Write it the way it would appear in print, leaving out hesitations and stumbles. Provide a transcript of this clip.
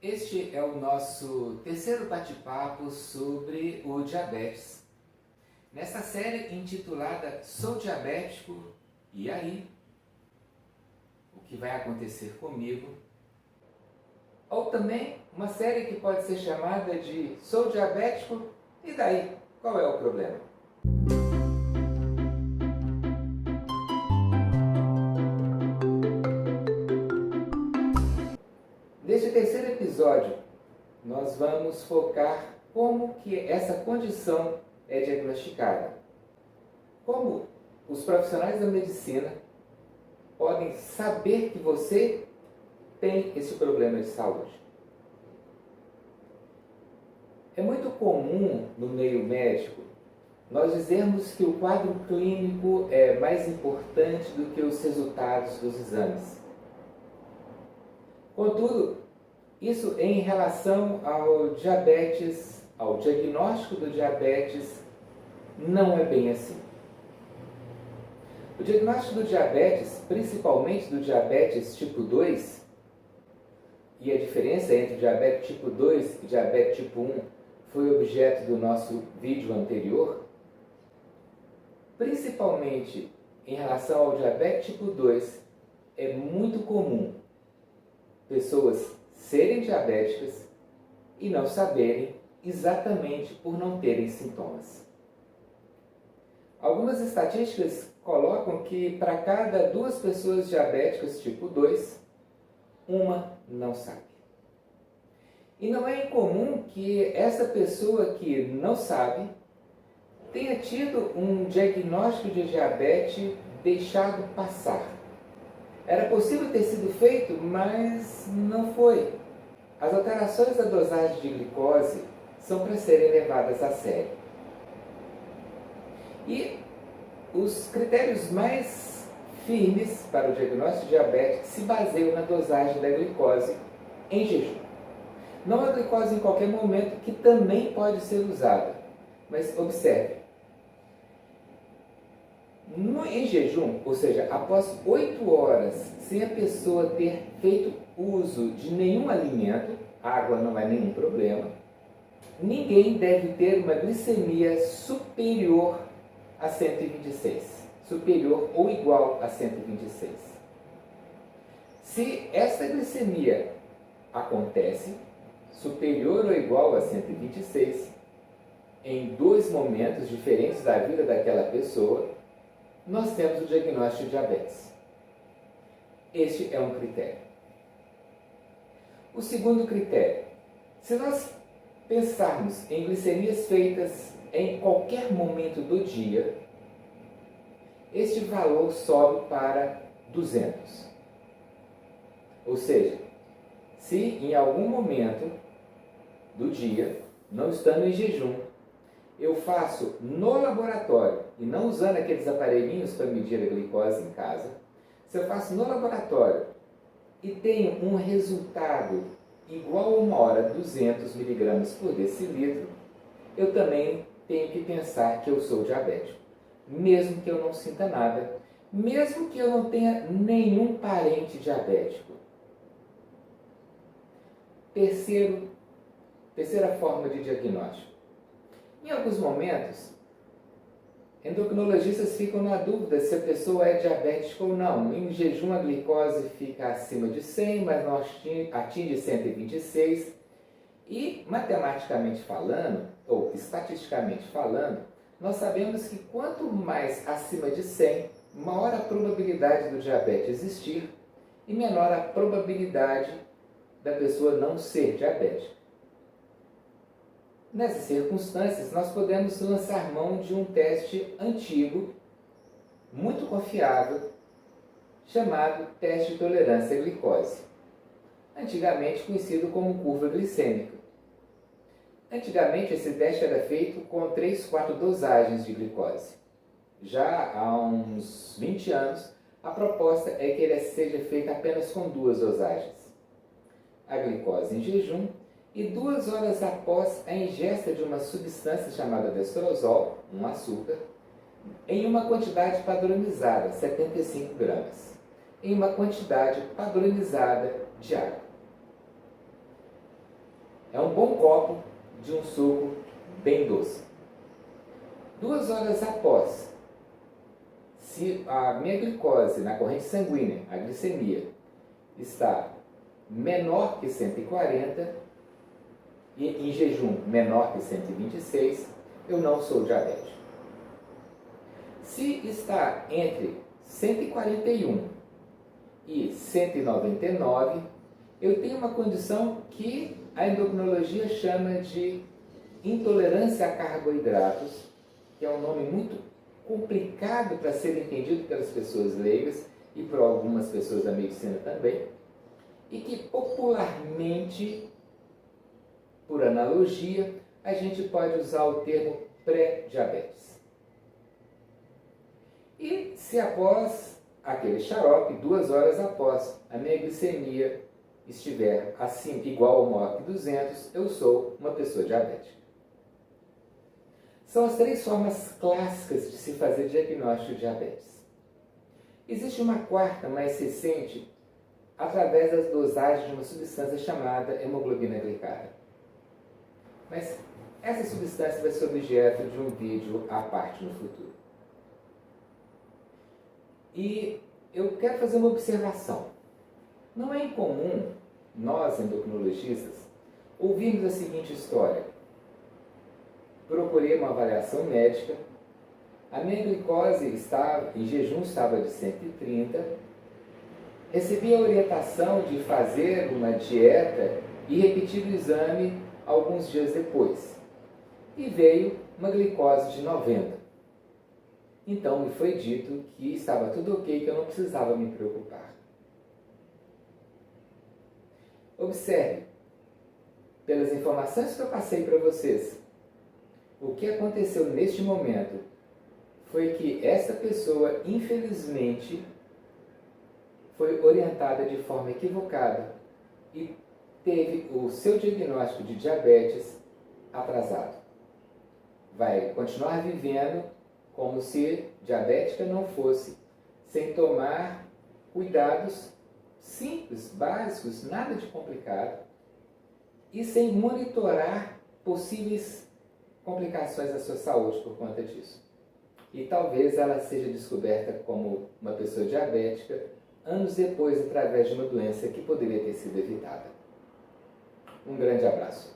Este é o nosso terceiro bate-papo sobre o diabetes. Nesta série intitulada Sou Diabético, e aí? O que vai acontecer comigo? Ou também uma série que pode ser chamada de Sou Diabético, e daí? Qual é o problema? Neste terceiro episódio, nós vamos focar como que essa condição é diagnosticada. Como os profissionais da medicina podem saber que você tem esse problema de saúde. É muito comum no meio médico nós dizermos que o quadro clínico é mais importante do que os resultados dos exames. Contudo, isso em relação ao diabetes, ao diagnóstico do diabetes, não é bem assim. O diagnóstico do diabetes, principalmente do diabetes tipo 2, e a diferença entre diabetes tipo 2 e diabetes tipo 1 foi objeto do nosso vídeo anterior, principalmente em relação ao diabetes tipo 2, é muito comum pessoas serem diabéticas e não saberem exatamente por não terem sintomas. Algumas estatísticas colocam que para cada 2 pessoas diabéticas tipo 2, uma não sabe. E não é incomum que essa pessoa que não sabe tenha tido um diagnóstico de diabetes deixado passar. Era possível ter sido feito, mas não foi. As alterações da dosagem de glicose são para serem levadas a sério. E os critérios mais firmes para o diagnóstico de diabetes se baseiam na dosagem da glicose em jejum. Não a glicose em qualquer momento, que também pode ser usada. Mas observe, em jejum, ou seja, após 8 horas, sem a pessoa ter feito uso de nenhum alimento, água não é nenhum problema, ninguém deve ter uma glicemia superior a 126, superior ou igual a 126. Se essa glicemia acontece superior ou igual a 126, em 2 momentos diferentes da vida daquela pessoa, nós temos o diagnóstico de diabetes. Este é um critério. O segundo critério: se nós pensarmos em glicemias feitas em qualquer momento do dia, este valor sobe para 200. Ou seja, se em algum momento do dia, não estando em jejum, eu faço no laboratório, e não usando aqueles aparelhinhos para medir a glicose em casa, se eu faço no laboratório e tenho um resultado igual a 1 hora 200 mg por decilitro, eu também tenho que pensar que eu sou diabético, mesmo que eu não sinta nada, mesmo que eu não tenha nenhum parente diabético. Terceira forma de diagnóstico. Em alguns momentos, endocrinologistas ficam na dúvida se a pessoa é diabética ou não. Em jejum a glicose fica acima de 100, mas não atinge 126. E matematicamente falando, ou estatisticamente falando, nós sabemos que quanto mais acima de 100, maior a probabilidade do diabetes existir e menor a probabilidade da pessoa não ser diabética. Nessas circunstâncias, nós podemos lançar mão de um teste antigo, muito confiável, chamado teste de tolerância à glicose, antigamente conhecido como curva glicêmica. Antigamente, esse teste era feito com 3, 4 dosagens de glicose. Já há uns 20 anos, a proposta é que ele seja feito apenas com 2 dosagens. A glicose em jejum e 2 horas após a ingesta de uma substância chamada destrozol, um açúcar, em uma quantidade padronizada, 75 gramas, em uma quantidade padronizada de água. é um bom copo de um suco bem doce. 2 horas após, se a minha glicose na corrente sanguínea, a glicemia, está menor que 140 e em jejum menor que 126, eu não sou diabético. Se está entre 141 e 199, eu tenho uma condição que a endocrinologia chama de intolerância a carboidratos, que é um nome muito complicado para ser entendido pelas pessoas leigas e por algumas pessoas da medicina também, e que popularmente, por analogia, a gente pode usar o termo pré-diabetes. E se após aquele xarope, 2 horas após, a minha glicemia estiver assim, igual ou maior que 200, eu sou uma pessoa diabética. São as 3 formas clássicas de se fazer diagnóstico de diabetes. Existe uma quarta, mais recente, através das dosagens de uma substância chamada hemoglobina glicada. Mas essa substância vai ser objeto de um vídeo à parte no futuro. E eu quero fazer uma observação. Não é incomum nós, endocrinologistas, ouvirmos a seguinte história. Procurei uma avaliação médica, a minha glicose em jejum estava de 130, recebi a orientação de fazer uma dieta e repetir o exame alguns dias depois. E veio uma glicose de 90. Então me foi dito que estava tudo ok, que eu não precisava me preocupar. Observe, pelas informações que eu passei para vocês, o que aconteceu neste momento foi que essa pessoa, infelizmente, foi orientada de forma equivocada e teve o seu diagnóstico de diabetes atrasado. Vai continuar vivendo como se diabética não fosse, sem tomar cuidados simples, básicos, nada de complicado, e sem monitorar possíveis complicações à sua saúde por conta disso. E talvez ela seja descoberta como uma pessoa diabética anos depois através de uma doença que poderia ter sido evitada. Um grande abraço.